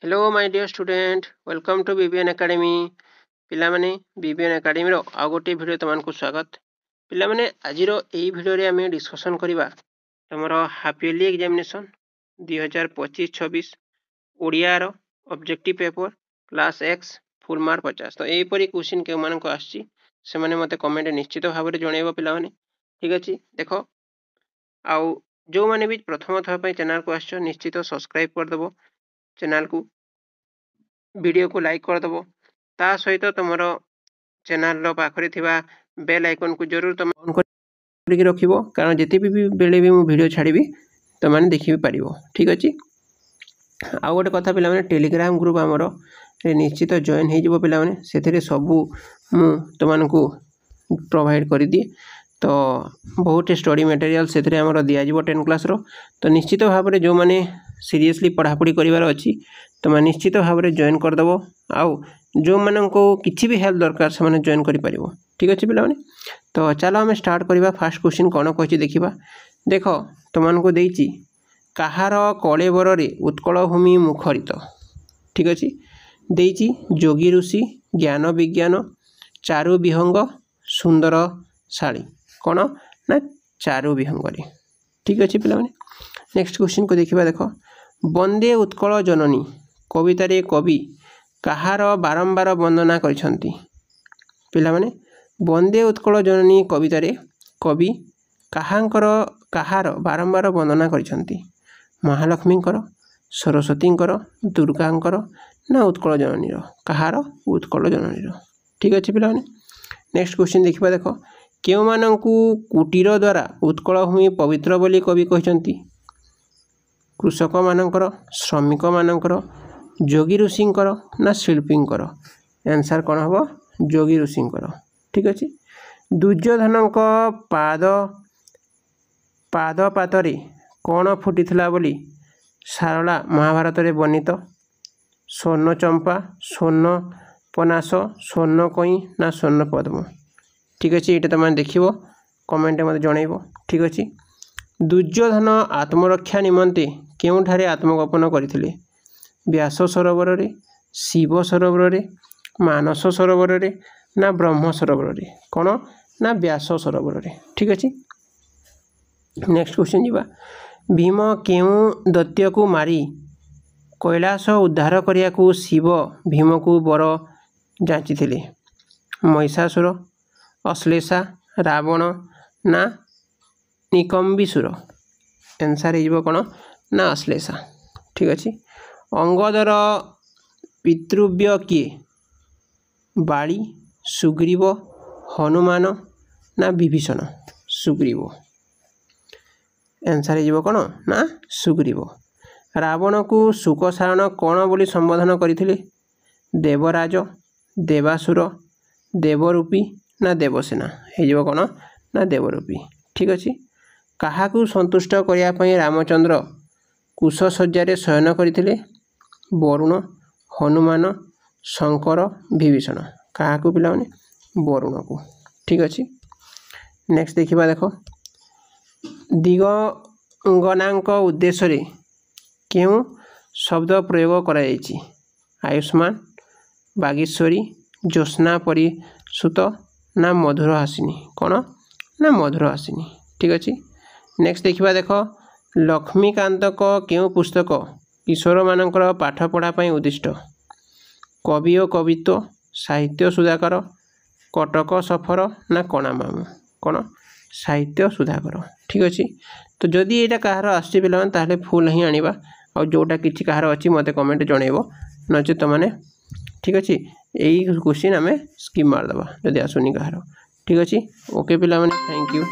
Hello my dear student welcome to BBN academy पिला माने BBN academy रो आ गोटे video तुमको स्वागत पिला माने आज रो एई वीडियो रे हमें डिस्कशन करिबा तमरो हाफ ईयरली एग्जामिनेशन 2025-26 ओडिया रो objective paper class X full mark 50 तो एई परी क्वेश्चन के मान को आछि से माने मते कमेंट निश्चित भाव रे जणैबो पिला माने ठीक अछि देखो आउ जो माने भी प्रथम थर पय चैनल को आछो निश्चित सब्सक्राइब कर देबो चैनल को वीडियो को लाइक कर दबो ता सहित तुम चैनल रो पाखरे थिबा बेल आइकन को जरूर तुम ऑन कर रखिबो कारण जति भी बेले भी मु वीडियो छाड़ीबी तो माने देखि भी पारिबो ठीक अछि आ गोटे कथा पिला माने टेलीग्राम ग्रुप हमर रे निश्चित जॉइन हे जिवो पिला माने सेथिरे सबु मु तुमनको प्रोवाइड करि दिए तो बहुत स्टडी मटेरियल सेथिरे हमर दिया जिवो 10 क्लास रो तो निश्चित भाव रे जो माने सीरियसली पढ़ापढ़ी करिवार अछि तो मैं निश्चित भाव में जॉइन करदेव आउ जो मन को किसी भी हेल्प दरकार से मैंने जॉइन कर पारिबो ठीक अच्छे पिला तो चलो आम स्टार्ट करवा फास्ट क्वेश्चन कौन कही देखा देख तुमको देती कहार कलेबर रे उत्कल भूमि मुखरित ठीक अच्छे देती जोगी ऋषि ज्ञान विज्ञान चारु विहंग सुंदर शाली कौन ना चारु विहंग ठीक अच्छे पिला नेक्स्ट क्वेश्चन को देखा देख वंदे उत्कल जननी कवितारे कवि कहार बारंबार वंदना करिसंती पिला माने वंदे उत्कल जननी कवितारे कवि कहार बारंबार वंदना करिसंती महालक्ष्मींकर सरस्वतींकर दुर्गांकर ना उत्कल जननी कहार उत्कल जननी ठीक अच्छे पिला माने नेक्स्ट क्वेश्चन देखा देख केउ मानंकु कुटीर द्वारा उत्कल भूमि पवित्र बोली कवि कहिसंती कृषक मानंकर श्रमिक मानंकर जोगी ऋषिंकर ना शिल्पींकर आंसर कौन हम जोगी ऋषिंकर ठीक अच्छे दुर्योधन पाद पादपातरे कौन फुटीला बोली सारला महाभारत रे वर्णित स्वर्ण चंपा स्वर्ण पनास स्वर्ण कई ना स्वर्ण पद्म ठीक अच्छे ये तुम देखो कमेंट मत जनइब ठीक अच्छे दुर्योधन आत्मरक्षा निमंते केउठारे आत्मगोपन करथिले व्यास सरोवर रे शिव सरोवर रे मानस सरोवर रे ना ब्रह्म सरोवर रे कौन ना व्यास सरोवर रे ठीक अच्छे नेक्स्ट क्वेश्चन जीवा भीम केउ दैत्य को मारी कैलाश उद्धार करिया को शिव भीम को बर जाचिथिले महिषासुर अश्लेषा रावण ना निकम्बिसुर आंसर हो कौन ना अश्लेषा ठीक अच्छे अंगदर पितृव्य किए बाली सुग्रीव हनुमान ना विभीषण सुग्रीव आंसर हो कौन ना सुग्रीव रावण को शुकसारण कौन बोली संबोधन करथिले देवराज देवासुर देवरूपी ना देवसेना हो कौन ना देवरूपी ठीक अच्छे कहा संतुष्ट करने रामचंद्र कुशसज्जा शयन करथिले वरुण हनुमान शंकर विभीषण क्या पिला वरुण को ठीक अच्छे नेक्स्ट देखा देख दिगंगना उद्देश्य क्यों शब्द प्रयोग कर आयुष्मान बागेश्वरी ज्योत्स्ना परिसुत ना मधुर हासिनी कौन ना मधुर हासिनी ठीक अच्छे नेक्स्ट देखा देख लक्ष्मीकांत केउ पुस्तक किशोर मानकर पाठ पढ़ापी उद्दिष्ट कवि और कवित्व साहित्य सुधाकर कटक सफर ना कणा मामू कौन साहित्य सुधाकर ठीक अच्छे तो जदि यहाँ कहार आसुची पे फुल ही आनिबा और जोटा कि कहार अच्छी मत कमेंट जनइब नचे तो मैंने ठीक अच्छे यही क्वेश्चन आम स्किप मारदे जदि आसुनी कहार ठीक अच्छे ओके पिला थैंक यू।